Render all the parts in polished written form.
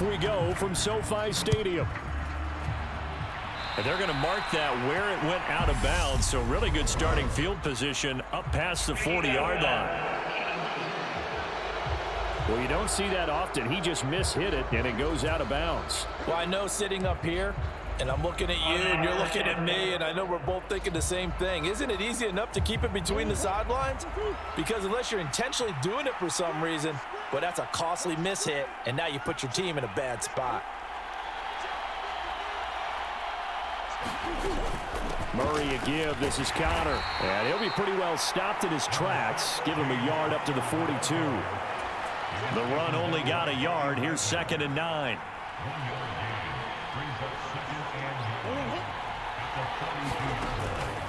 off we go from SoFi Stadium. And they're going to mark that where it went out of bounds. So really good starting field position up past the 40-yard line. Well, you don't see that often. He just mishit it, and it goes out of bounds. Well, I know sitting up here, and I'm looking at you, and you're looking at me, and I know we're both thinking the same thing. Isn't it easy enough to keep it between the sidelines? Because unless you're intentionally doing it for some reason, well, that's a costly mishit, and now you put your team in a bad spot. Murray a give. This is Connor. And he'll be pretty well stopped in his tracks. Give him a yard up to the 42. The run only got a yard. Here's 2nd and 9.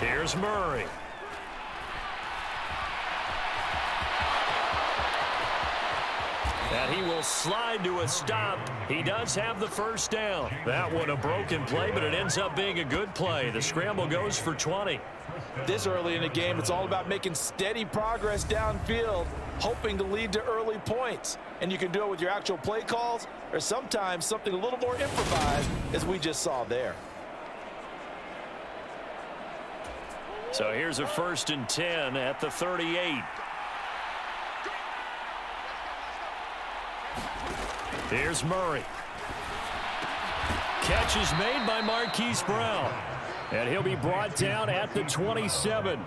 Here's Murray. And he will slide to a stop. He does have the first down. That one a broken play, but it ends up being a good play. The scramble goes for 20. This early in the game, it's all about making steady progress downfield, hoping to lead to early points. And you can do it with your actual play calls or sometimes something a little more improvised, as we just saw there. So here's a 1st and 10 at the 38. Here's Murray. Catch is made by Marquise Brown. And he'll be brought down at the 27.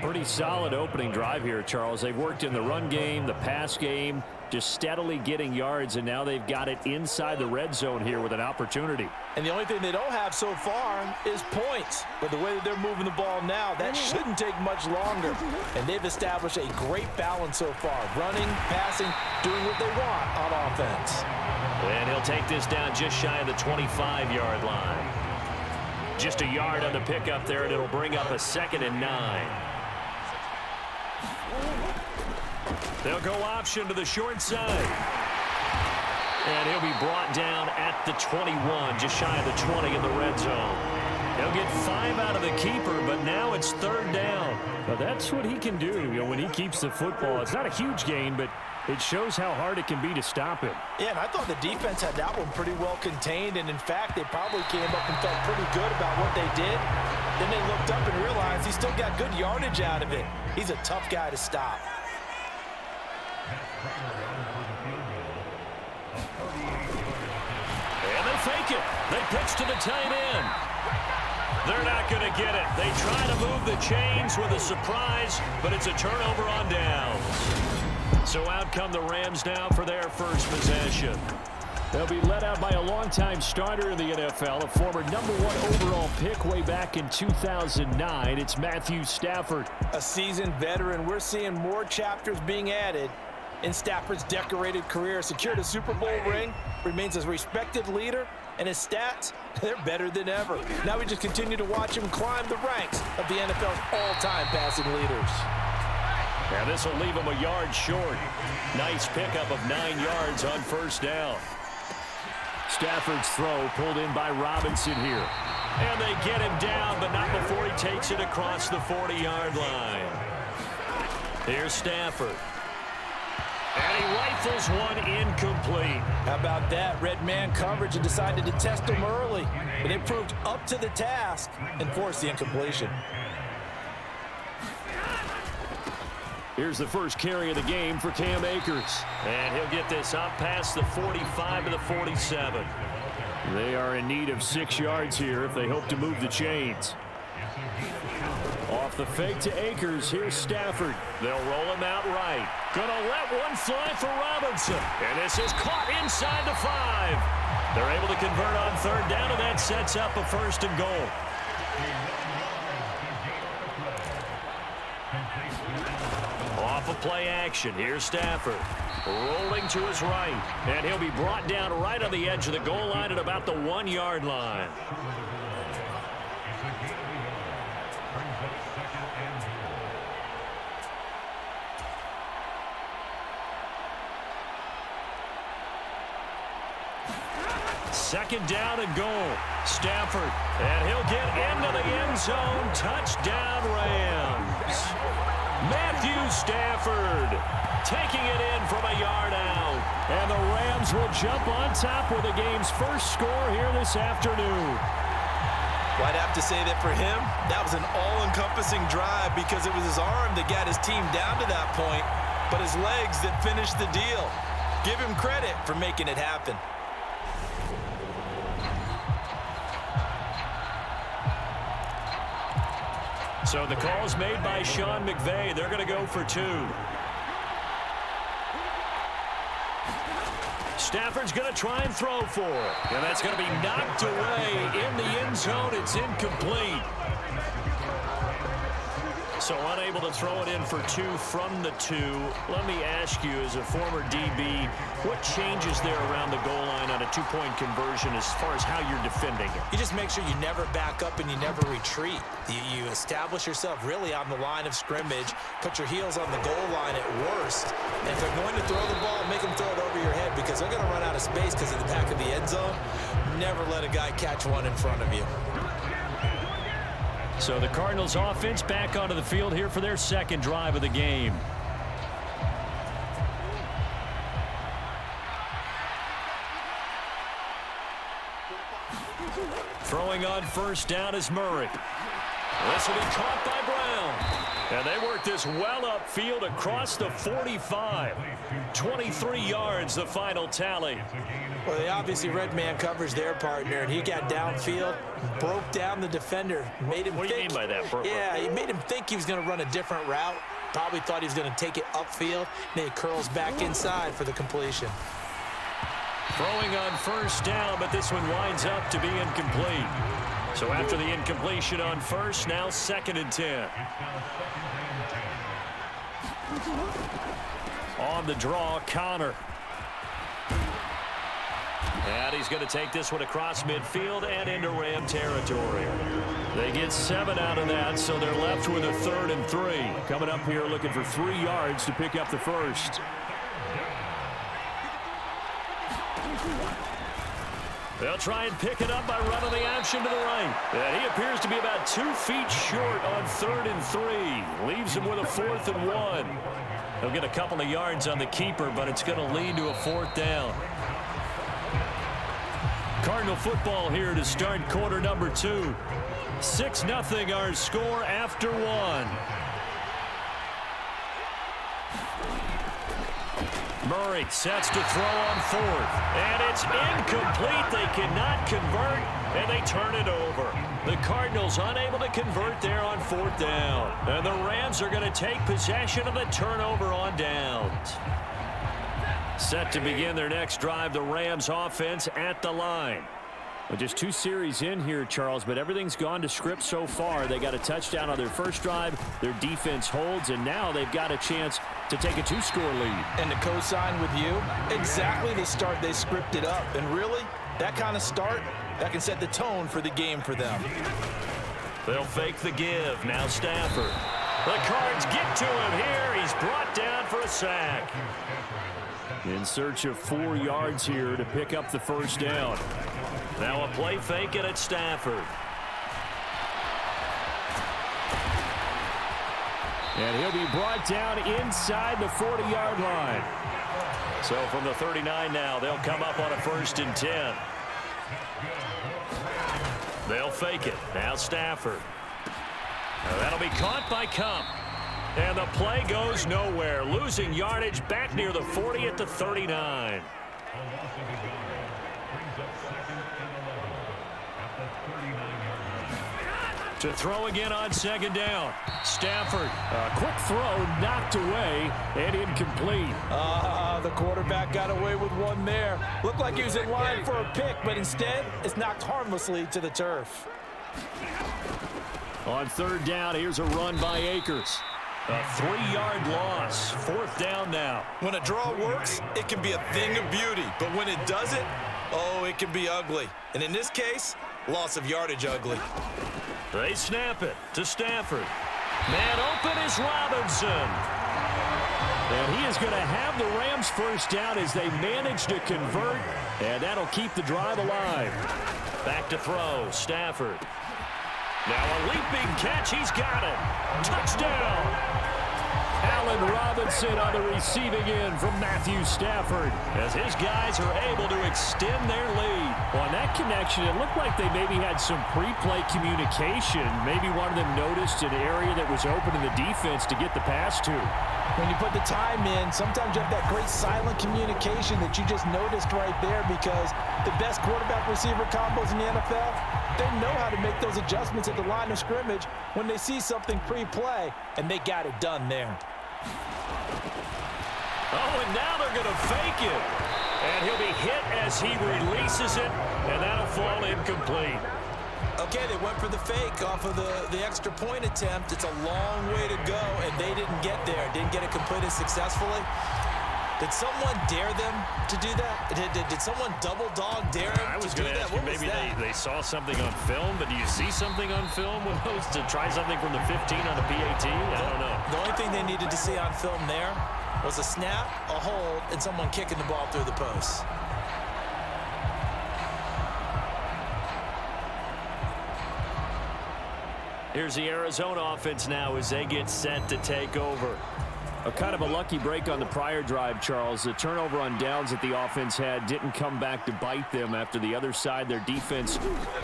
Pretty solid opening drive here, Charles. They've worked in the run game, the pass game, just steadily getting yards, and now they've got it inside the red zone here with an opportunity. And the only thing they don't have so far is points. But the way that they're moving the ball now, that shouldn't take much longer. And they've established a great balance so far. Running, passing, doing what they want on offense. And he'll take this down just shy of the 25-yard line. Just a yard on the pickup there, and it'll bring up a 2nd and 9. They'll go option to the short side. And he'll be brought down at the 21, just shy of the 20 in the red zone. He'll get 5 out of the keeper, but now it's 3rd down. Now that's what he can do, when he keeps the football. It's not a huge gain, but it shows how hard it can be to stop him. Yeah, and I thought the defense had that one pretty well contained, and in fact, they probably came up and felt pretty good about what they did. Then they looked up and realized he still got good yardage out of it. He's a tough guy to stop. And they fake it. They pitch to the tight end. They're not going to get it. They try to move the chains with a surprise, but it's a turnover on downs. So out come the Rams now for their first possession. They'll be led out by a longtime starter in the NFL, a former #1 overall pick way back in 2009. It's Matthew Stafford. A seasoned veteran. We're seeing more chapters being added in Stafford's decorated career. Secured a Super Bowl ring, remains a respected leader, and his stats, they're better than ever. Now we just continue to watch him climb the ranks of the NFL's all-time passing leaders. Now this will leave him a yard short. Nice pickup of 9 yards on 1st down. Stafford's throw pulled in by Robinson here. And they get him down, but not before he takes it across the 40-yard line. Here's Stafford. And he rifles one incomplete. How about that? Red man coverage and decided to test him early. But it proved up to the task and forced the incompletion. Here's the first carry of the game for Cam Akers. And he'll get this up past the 45 to the 47. They are in need of 6 yards here if they hope to move the chains. Off the fake to Akers, here's Stafford. They'll roll him out right. Gonna let one fly for Robinson. And this is caught inside the 5. They're able to convert on 3rd down, and that sets up a 1st and goal. Off of play action, here's Stafford. Rolling to his right. And he'll be brought down right on the edge of the goal line at about the 1-yard line. Second down and goal. Stafford. And he'll get into the end zone. Touchdown, Rams. Matthew Stafford taking it in from a yard out. And the Rams will jump on top with the game's first score here this afternoon. Well, I'd have to say that for him, that was an all-encompassing drive because it was his arm that got his team down to that point, but his legs that finished the deal. Give him credit for making it happen. So the call's made by Sean McVay. They're going to go for 2. Stafford's going to try and throw for it. And that's going to be knocked away in the end zone. It's incomplete. So unable to throw it in for 2 from the 2. Let me ask you, as a former DB, what changes there around the goal line on a 2-point conversion as far as how you're defending it? You just make sure you never back up and you never retreat. You establish yourself really on the line of scrimmage, put your heels on the goal line at worst, and if they're going to throw the ball, make them throw it over your head because they're going to run out of space because of the back of the end zone. Never let a guy catch one in front of you. So the Cardinals offense back onto the field here for their second drive of the game. Throwing on first down is Murray. This will be caught by Brown. And they work this well upfield across the 45. 23 yards, the final tally. Well, they obviously read man coverage their partner, and he got downfield, broke down the defender, made him What do you mean by that, Bert? Yeah, he made him think he was going to run a different route. Probably thought he was going to take it upfield. Then he curls back inside for the completion. Throwing on first down, but this one winds up to be incomplete. So after the incompletion on first, now 2nd and 10. On the draw, Connor. And he's going to take this one across midfield and into Ram territory. They get 7 out of that, so they're left with a 3rd and 3. Coming up here looking for 3 yards to pick up the first. They'll try and pick it up by running the option to the right. And he appears to be about 2 feet short on 3rd and 3. Leaves him with a 4th and 1. He'll get a couple of yards on the keeper, but it's going to lead to a 4th down. Cardinal football here to start quarter number 2. 6-0 our score after 1. Murray sets to throw on 4th. And it's incomplete. They cannot convert, and they turn it over. The Cardinals unable to convert there on 4th down. And the Rams are going to take possession of the turnover on downs. Set to begin their next drive, the Rams offense at the line. Well, just 2 series in here, Charles, but everything's gone to script so far. They got a touchdown on their first drive. Their defense holds, and now they've got a chance to take a 2-score lead. And to co-sign with you, exactly the start they scripted up. And really, that kind of start, that can set the tone for the game for them. They'll fake the give. Now Stafford. The Cards get to him here. He's brought down for a sack. In search of 4 yards here to pick up the first down. Now a play fake, and it's Stafford. And he'll be brought down inside the 40-yard line. So from the 39 now, they'll come up on a 1st and 10. They'll fake it. Now Stafford. Now that'll be caught by Kump. And the play goes nowhere. Losing yardage back near the 40 at the 39. To throw again on 2nd down. Stafford, a quick throw knocked away and incomplete. The quarterback got away with one there. Looked like he was in line for a pick, but instead it's knocked harmlessly to the turf. On 3rd down, here's a run by Akers. A 3-yard loss. 4th down now. When a draw works, it can be a thing of beauty. But when it doesn't, oh, it can be ugly. And in this case, loss of yardage ugly. They snap it to Stafford. Man open is Robinson. And he is going to have the Rams first down as they manage to convert. And that'll keep the drive alive. Back to throw. Stafford. Now a leaping catch. He's got it. Touchdown. Allen Robinson on the receiving end from Matthew Stafford as his guys are able to extend their lead. On that connection, it looked like they maybe had some pre-play communication. Maybe one of them noticed an area that was open in the defense to get the pass to. When you put the time in, sometimes you have that great silent communication that you just noticed right there, because the best quarterback-receiver combos in the NFL, they know how to make those adjustments at the line of scrimmage when they see something pre-play, and they got it done there. Oh, and now they're going to fake it. And he'll be hit as he releases it, and that'll fall incomplete. Okay, they went for the fake off of the extra point attempt. It's a long way to go, and they didn't get there. Didn't get it completed successfully. Did someone dare them to do that? Did someone double-dog dare them I was going to ask you, maybe they saw something on film, but do you see something on film with those to try something from the 15 on the PAT? I don't know. The only thing they needed to see on film there was a snap, a hold, and someone kicking the ball through the post. Here's the Arizona offense now as they get set to take over. A kind of a lucky break on the prior drive, Charles. The turnover on downs that the offense had didn't come back to bite them after the other side. Their defense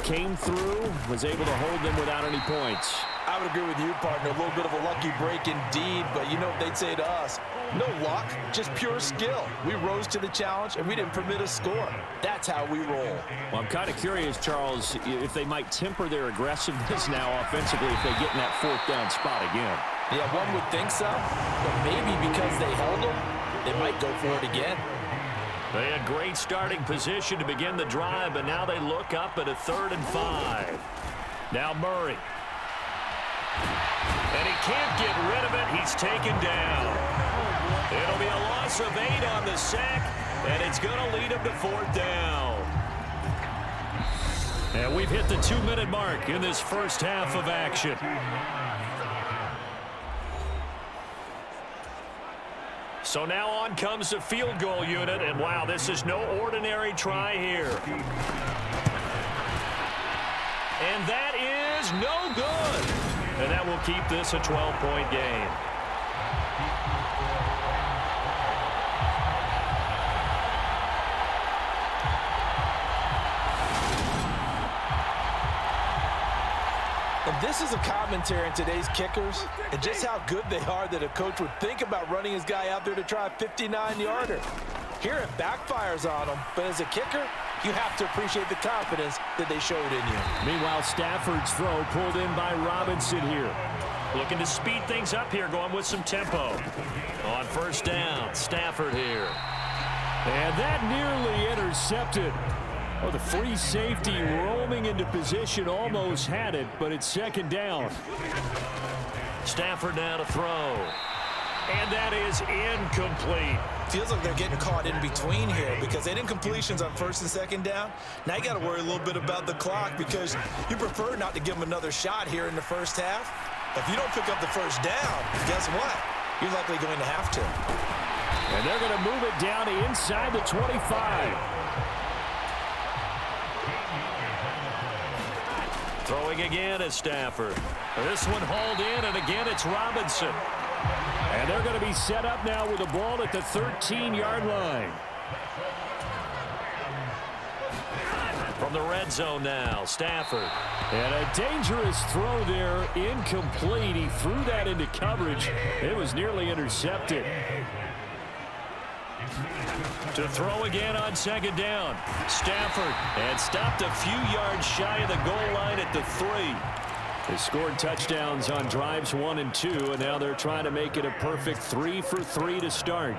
came through, was able to hold them without any points. I would agree with you, partner. A little bit of a lucky break indeed, but you know what they'd say to us? No luck, just pure skill. We rose to the challenge, and we didn't permit a score. That's how we roll. Well, I'm kind of curious, Charles, if they might temper their aggressiveness now offensively if they get in that fourth down spot again. Yeah, one would think so, but maybe because they held them, they might go for it again. They had great starting position to begin the drive, but now they look up at a 3rd and 5. Now Murray. And he can't get rid of it. He's taken down. It'll be a loss of 8 on the sack, and it's going to lead him to 4th down. And we've hit the 2-minute mark in this first half of action. So now on comes the field goal unit, and wow, this is no ordinary try here. And that is no good. And that will keep this a 12-point game. And this is a commentary on today's kickers and just how good they are that a coach would think about running his guy out there to try a 59-yarder. Here it backfires on him, but as a kicker, you have to appreciate the confidence that they showed in you. Meanwhile, Stafford's throw pulled in by Robinson here. Looking to speed things up here, going with some tempo. On 1st down, Stafford here. And that nearly intercepted. Oh, the free safety roaming into position almost had it, but it's 2nd down. Stafford now to throw. And that is incomplete. Feels like they're getting caught in between here because they didn't completions on 1st and 2nd down. Now you got to worry a little bit about the clock because you prefer not to give them another shot here in the first half. If you don't pick up the 1st down, guess what? You're likely going to have to. And they're going to move it down to inside the 25. Throwing again is Stafford. This one hauled in, and again it's Robinson. And they're going to be set up now with the ball at the 13-yard line. From the red zone now, Stafford. And a dangerous throw there, incomplete. He threw that into coverage. It was nearly intercepted. To throw again on 2nd down. Stafford, and stopped a few yards shy of the goal line at the 3. They scored touchdowns on drives 1 and 2, and now they're trying to make it a perfect 3 for 3 to start.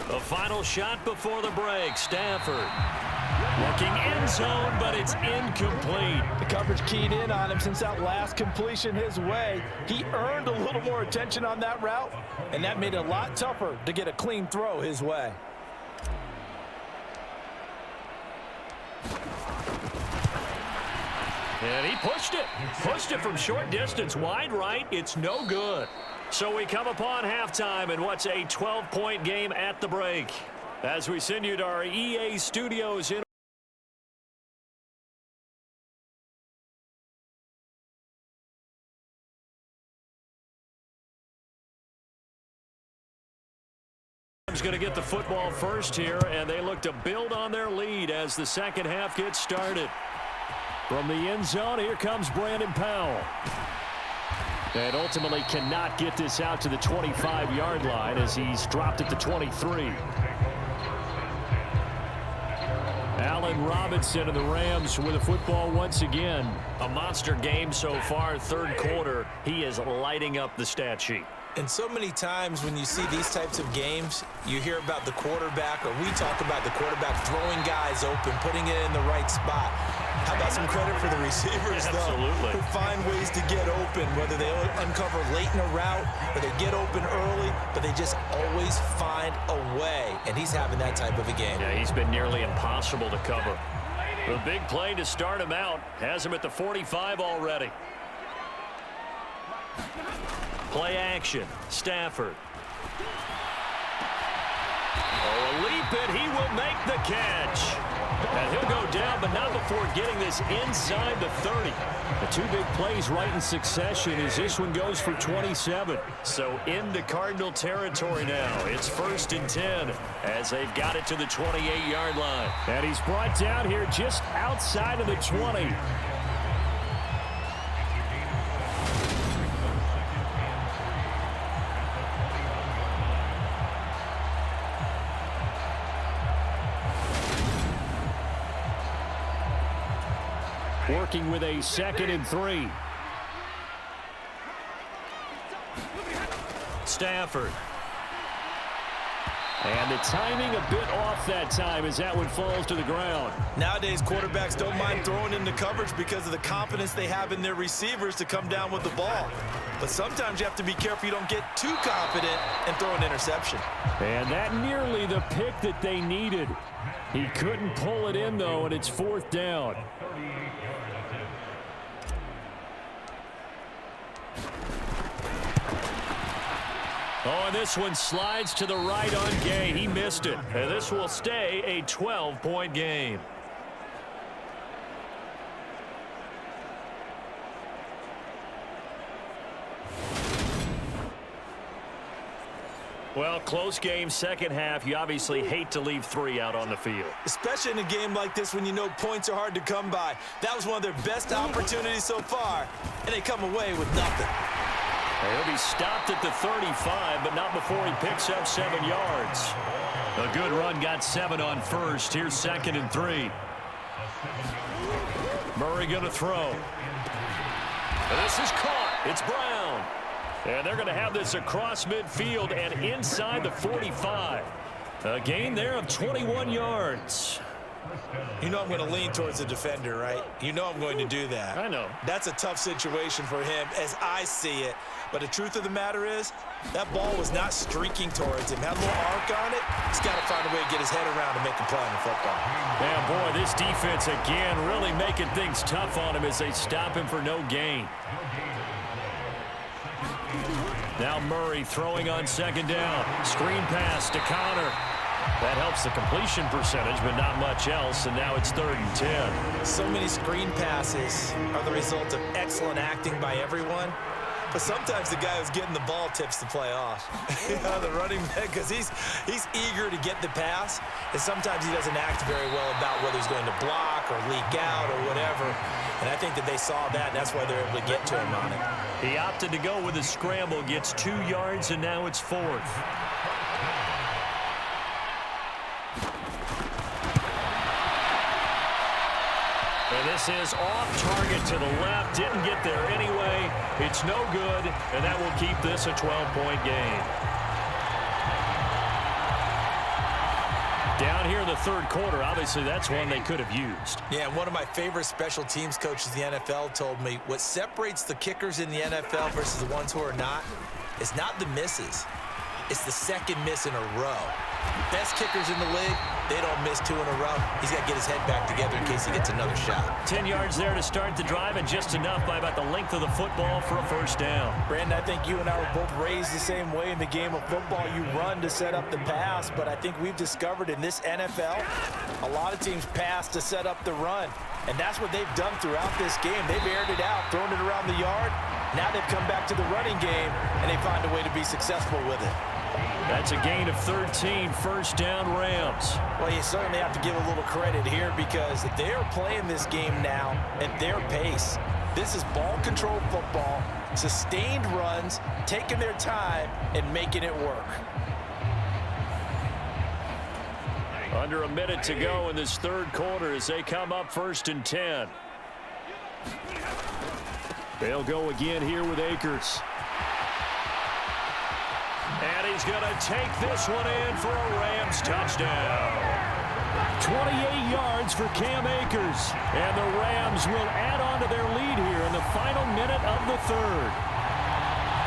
The final shot before the break. Stafford looking end zone, but it's incomplete. The coverage keyed in on him since that last completion his way. He earned a little more attention on that route, and that made it a lot tougher to get a clean throw his way. And he pushed it. Pushed it from short distance. Wide right. It's no good. So we come upon halftime in what's a 12-point game at the break. As we send you to our EA studios in going to get the football first here, and they look to build on their lead as the second half gets started. From the end zone, here comes Brandon Powell. And ultimately cannot get this out to the 25-yard line as he's dropped at the 23. Allen Robinson and the Rams with the football once again. A monster game so far, third quarter. He is lighting up the stat sheet. And so many times when you see these types of games, you hear about the quarterback, or we talk about the quarterback throwing guys open, putting it in the right spot. How about some credit for the receivers, though? Absolutely. Who find ways to get open, whether they uncover late in a route or they get open early, but they just always find a way. And he's having that type of a game. Yeah, he's been nearly impossible to cover. The big play to start him out has him at the 45 already. Play action. Stafford. Oh, a leap, and he will make the catch. And he'll go down, but not before getting this inside the 30. The two big plays right in succession as this one goes for 27. So into Cardinal territory now. It's 1st and 10 as they've got it to the 28-yard line. And he's brought down here just outside of the 20. Working with a 2nd and 3. Stafford. And the timing a bit off that time as that one falls to the ground. Nowadays, quarterbacks don't mind throwing into coverage because of the confidence they have in their receivers to come down with the ball. But sometimes you have to be careful you don't get too confident and throw an interception. And that nearly the pick that they needed. He couldn't pull it in, though, and it's 4th down. Oh, and this one slides to the right on Gay. He missed it. And this will stay a 12-point game. Well, close game, second half. You obviously hate to leave 3 out on the field. Especially in a game like this when you know points are hard to come by. That was one of their best opportunities so far, and they come away with nothing. He'll be stopped at the 35, but not before he picks up 7 yards. A good run, got 7 on first. Here's 2nd and 3. Murray going to throw. And this is caught. It's Brown. And they're going to have this across midfield and inside the 45. A gain there of 21 yards. You know I'm going to lean towards the defender, right? You know I'm going to do that. I know. That's a tough situation for him as I see it. But the truth of the matter is, that ball was not streaking towards him. Had a little arc on it. He's got to find a way to get his head around and make a play on the football. Man, boy, this defense again really making things tough on him as they stop him for no gain. Now Murray throwing on 2nd down. Screen pass to Connor. That helps the completion percentage, but not much else, and now it's 3rd and 10. So many screen passes are the result of excellent acting by everyone, but sometimes the guy who's getting the ball tips the play off. You know, the running back, because he's eager to get the pass, and sometimes he doesn't act very well about whether he's going to block or leak out or whatever, and I think that they saw that, and that's why they're able to get to him on it. He opted to go with a scramble, gets 2 yards, and now it's 4th. And this is off target to the left. Didn't get there anyway. It's no good, and that will keep this a 12-point game. Down here in the 3rd quarter, obviously that's one they could have used. Yeah, and one of my favorite special teams coaches in the NFL told me what separates the kickers in the NFL versus the ones who are not is not the misses. It's the second miss in a row. Best kickers in the league, they don't miss 2 in a row. He's got to get his head back together in case he gets another shot. 10 yards there to start the drive, and just enough by about the length of the football for a first down. Brandon, I think you and I were both raised the same way in the game of football. You run to set up the pass, but I think we've discovered in this NFL, a lot of teams pass to set up the run. And that's what they've done throughout this game. They've aired it out, thrown it around the yard. Now they've come back to the running game, and they find a way to be successful with it. That's a gain of 13, first down Rams. Well, you certainly have to give a little credit here because they're playing this game now at their pace. This is ball control football, sustained runs, taking their time and making it work. Under a minute to go in this third quarter as they come up 1st and 10. They'll go again here with Akers. And he's going to take this one in for a Rams touchdown. 28 yards for Cam Akers. And the Rams will add on to their lead here in the final minute of the third.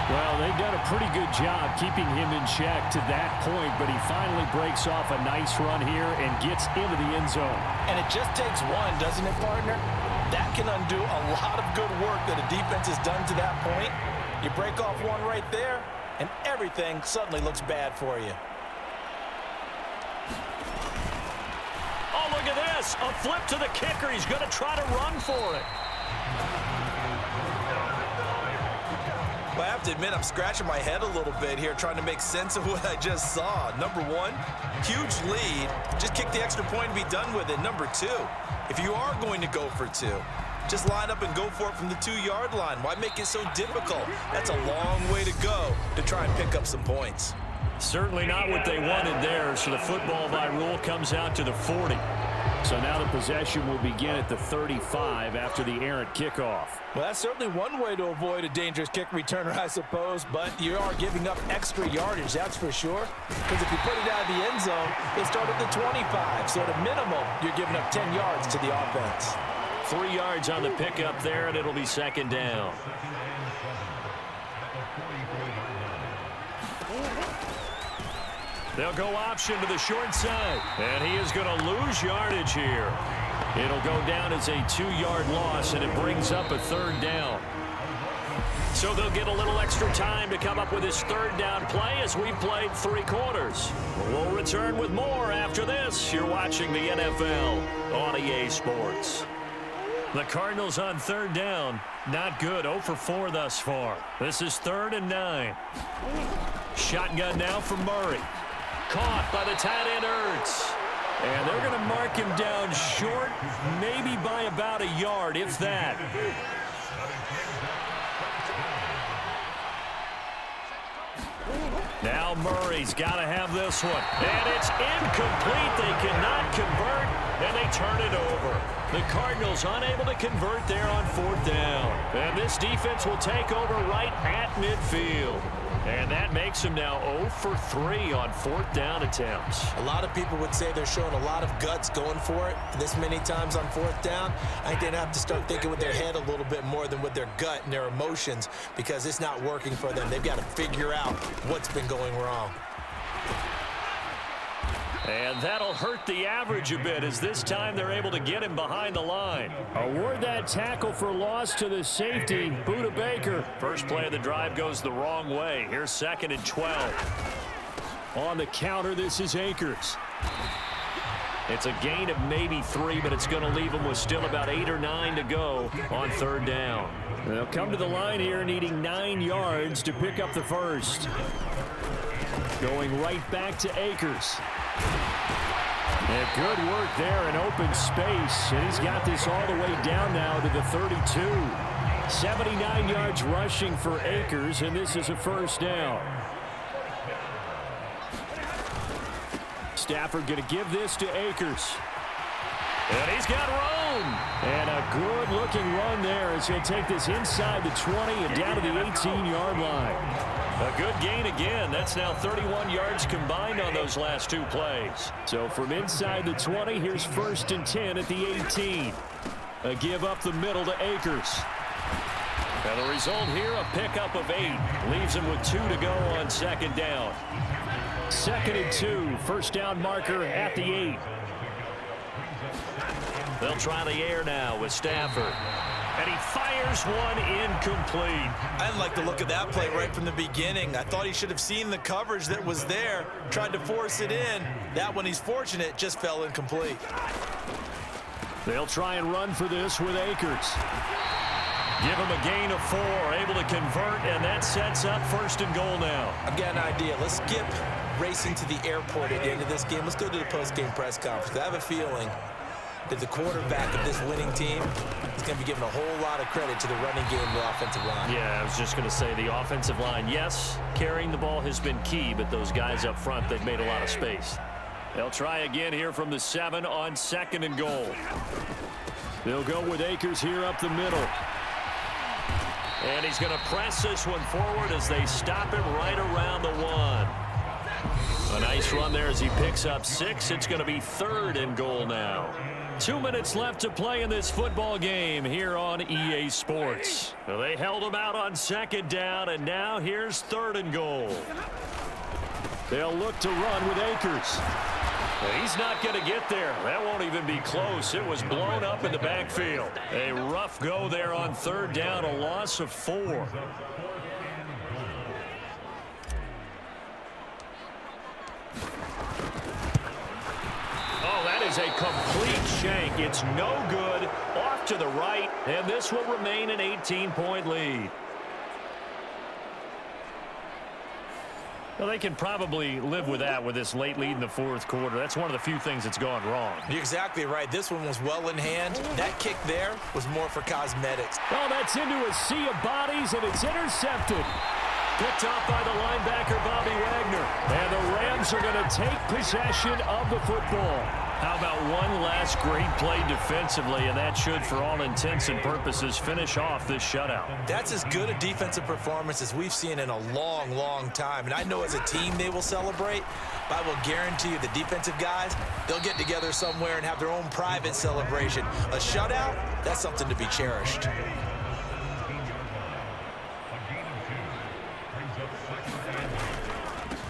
Well, they've done a pretty good job keeping him in check to that point, but he finally breaks off a nice run here and gets into the end zone. And it just takes one, doesn't it, partner? That can undo a lot of good work that a defense has done to that point. You break off one right there, and everything suddenly looks bad for you. Oh, look at this. A flip to the kicker. He's going to try to run for it. Well, I have to admit, I'm scratching my head a little bit here trying to make sense of what I just saw. Number one, huge lead. Just kick the extra point and be done with it. Number two, if you are going to go for two, just line up and go for it from the 2-yard line. Why make it so difficult? That's a long way to go to try and pick up some points. Certainly not what they wanted there, so the football by rule comes out to the 40. So now the possession will begin at the 35 after the errant kickoff. Well, that's certainly one way to avoid a dangerous kick returner, I suppose, but you are giving up extra yardage, that's for sure. Because if you put it out of the end zone, they start at the 25. So at a minimum, you're giving up 10 yards to the offense. 3 yards on the pickup there, and it'll be 2nd down. They'll go option to the short side, and he is going to lose yardage here. It'll go down as a 2-yard loss, and it brings up a 3rd down. So they'll get a little extra time to come up with his 3rd down play as we've played 3 quarters. We'll return with more after this. You're watching the NFL on EA Sports. The Cardinals on 3rd down. Not good. 0 for 4 thus far. This is 3rd and 9. Shotgun now for Murray. Caught by the tight end Ertz. And they're going to mark him down short, maybe by about a yard, if that. Now Murray's got to have this one. And it's incomplete. They cannot convert, and they turn it over. The Cardinals unable to convert there on 4th down. And this defense will take over right at midfield. And that makes them now 0 for 3 on 4th down attempts. A lot of people would say they're showing a lot of guts going for it this many times on 4th down. I think they'd have to start thinking with their head a little bit more than with their gut and their emotions because it's not working for them. They've got to figure out what's been going wrong. And that'll hurt the average a bit as this time they're able to get him behind the line. Award that tackle for loss to the safety, Budda Baker. First play of the drive goes the wrong way. Here's 2nd and 12. On the counter, this is Akers. It's a gain of maybe 3, but it's going to leave them with still about 8 or 9 to go on 3rd down. They'll come to the line here needing 9 yards to pick up the first. Going right back to Akers. And good work there in open space. And he's got this all the way down now to the 32. 79 yards rushing for Akers, and this is a 1st down. Stafford going to give this to Akers. And he's got room. And a good-looking run there as he'll take this inside the 20 and down to the 18-yard line. A good gain again. That's now 31 yards combined on those last 2 plays. So from inside the 20, here's 1st and 10 at the 18. A give up the middle to Akers. And the result here, a pickup of 8. Leaves him with 2 to go on 2nd down. 2nd and 2. First down marker at the 8. They'll try the air now with Stafford. And he fires one incomplete. I didn't like the look of that play right from the beginning. I thought he should have seen the coverage that was there, tried to force it in. That one, he's fortunate, just fell incomplete. They'll try and run for this with Akers. Give him a gain of 4, able to convert, and that sets up 1st and goal now. I've got an idea. Let's skip racing to the airport at the end of this game. Let's go to the post-game press conference. I have a feeling that the quarterback of this winning team is going to be given a whole lot of credit to the running game and the offensive line. Yeah, I was just going to say the offensive line, yes, carrying the ball has been key, but those guys up front, they've made a lot of space. They'll try again here from the 7 on 2nd and goal. They'll go with Akers here up the middle. And he's going to press this one forward as they stop him right around the 1. A nice run there as he picks up 6. It's going to be 3rd and goal now. 2 minutes left to play in this football game here on EA Sports. Well, they held him out on 2nd down, and now here's 3rd and goal. They'll look to run with Akers. He's not going to get there. That won't even be close. It was blown up in the backfield. A rough go there on 3rd down, a loss of 4. Oh, that is a complete shank. It's no good. Off to the right, and this will remain an 18-point lead. Well, they can probably live with that with this late lead in the 4th quarter. That's one of the few things that's gone wrong. You're exactly right. This one was well in hand. That kick there was more for cosmetics. Oh, that's into a sea of bodies, and it's intercepted. Picked off by the linebacker, Bobby Wagner. And the Rams are going to take possession of the football. How about one last great play defensively, and that should, for all intents and purposes, finish off this shutout. That's as good a defensive performance as we've seen in a long, long time. And I know as a team they will celebrate, but I will guarantee you the defensive guys, they'll get together somewhere and have their own private celebration. A shutout, that's something to be cherished.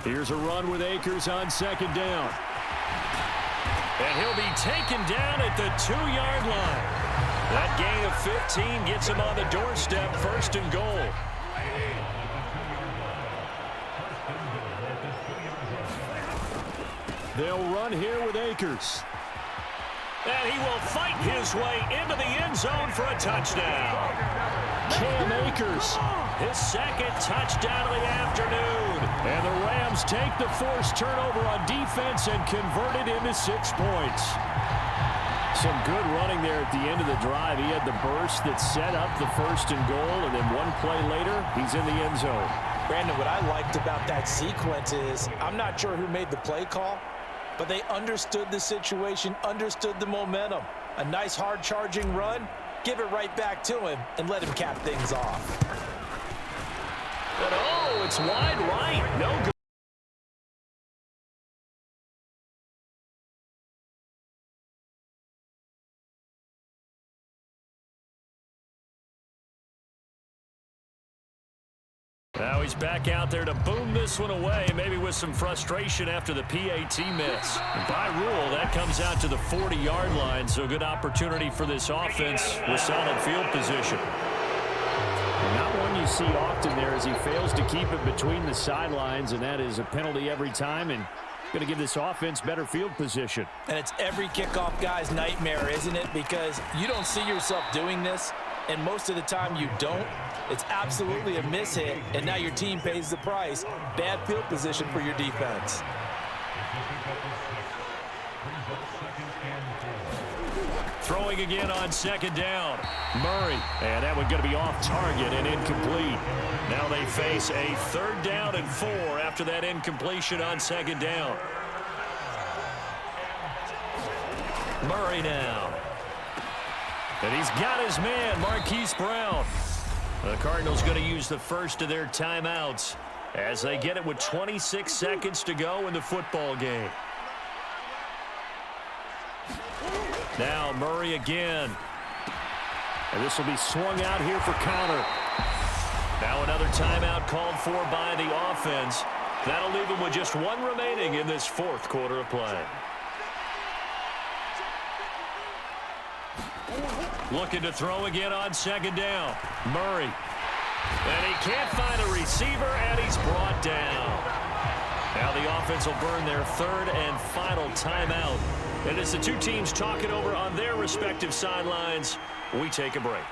Here's a run with Akers on 2nd down. And he'll be taken down at the 2-yard line. That gain of 15 gets him on the doorstep, 1st and goal. They'll run here with Akers. And he will fight his way into the end zone for a touchdown. Cam Akers, his 2nd touchdown of the afternoon. And the Rams take the forced turnover on defense and convert it into 6 points. Some good running there at the end of the drive. He had the burst that set up the 1st and goal, and then one play later, he's in the end zone. Brandon, what I liked about that sequence is I'm not sure who made the play call, but they understood the situation, understood the momentum. A nice hard-charging run, give it right back to him, and let him cap things off. But oh, it's wide right. No good. Now he's back out there to boom this one away, maybe with some frustration after the PAT miss. And by rule, that comes out to the 40-yard line, so a good opportunity for this offense with solid field position. Not one you see often there as he fails to keep it between the sidelines, and that is a penalty every time, and going to give this offense better field position. And it's every kickoff guy's nightmare, isn't it? Because you don't see yourself doing this, and most of the time you don't. It's absolutely a mishit, and now your team pays the price. Bad field position for your defense. Throwing again on 2nd down. Murray, and that one going to be off target and incomplete. Now they face a 3rd down and 4 after that incompletion on 2nd down. Murray now. And he's got his man, Marquise Brown. The Cardinals going to use the first of their timeouts as they get it with 26 seconds to go in the football game. Now Murray again. And this will be swung out here for counter. Now another timeout called for by the offense. That'll leave them with just one remaining in this fourth quarter of play. Looking to throw again on second down. Murray. And he can't find a receiver, and he's brought down. Now the offense will burn their third and final timeout. And as the two teams talk it over on their respective sidelines, we take a break.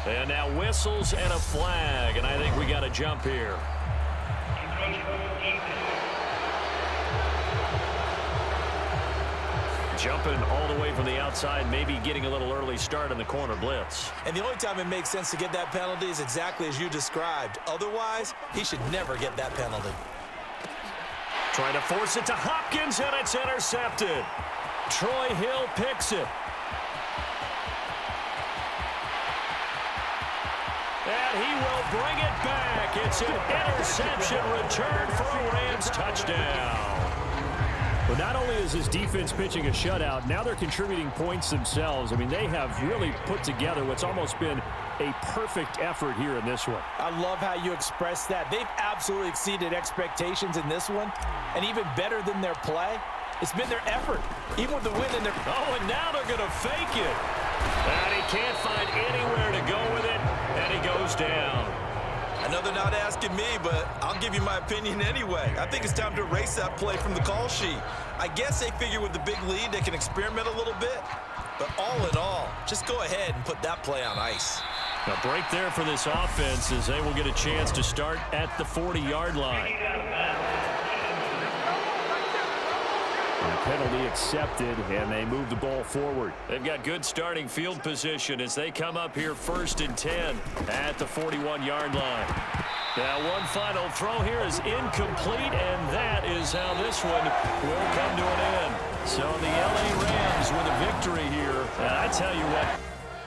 And now whistles and a flag, and I think we got a jump here. Jumping all the way from the outside, maybe getting a little early start in the corner blitz. And the only time it makes sense to get that penalty is exactly as you described. Otherwise, he should never get that penalty. Trying to force it to Hopkins, and it's intercepted. Troy Hill picks it. And he will bring it back. It's an interception return for a Rams touchdown. Well, not only is his defense pitching a shutout, now they're contributing points themselves. I mean, they have really put together what's almost been a perfect effort here in this one. I love how you express that. They've absolutely exceeded expectations in this one, and even better than their play, it's been their effort, even with the win in their... Oh, and now they're going to fake it. And he can't find anywhere to go with it, and he goes down. I know they're not asking me, but I'll give you my opinion anyway. I think it's time to erase that play from the call sheet. I guess they figure with the big lead they can experiment a little bit. But all in all, just go ahead and put that play on ice. A break there for this offense as they will get a chance to start at the 40-yard line. And a penalty accepted, and they move the ball forward. They've got good starting field position as they come up here 1st and 10 at the 41-yard line. Now one final throw here is incomplete, and that is how this one will come to an end. So the LA Rams with a victory here. And I tell you what,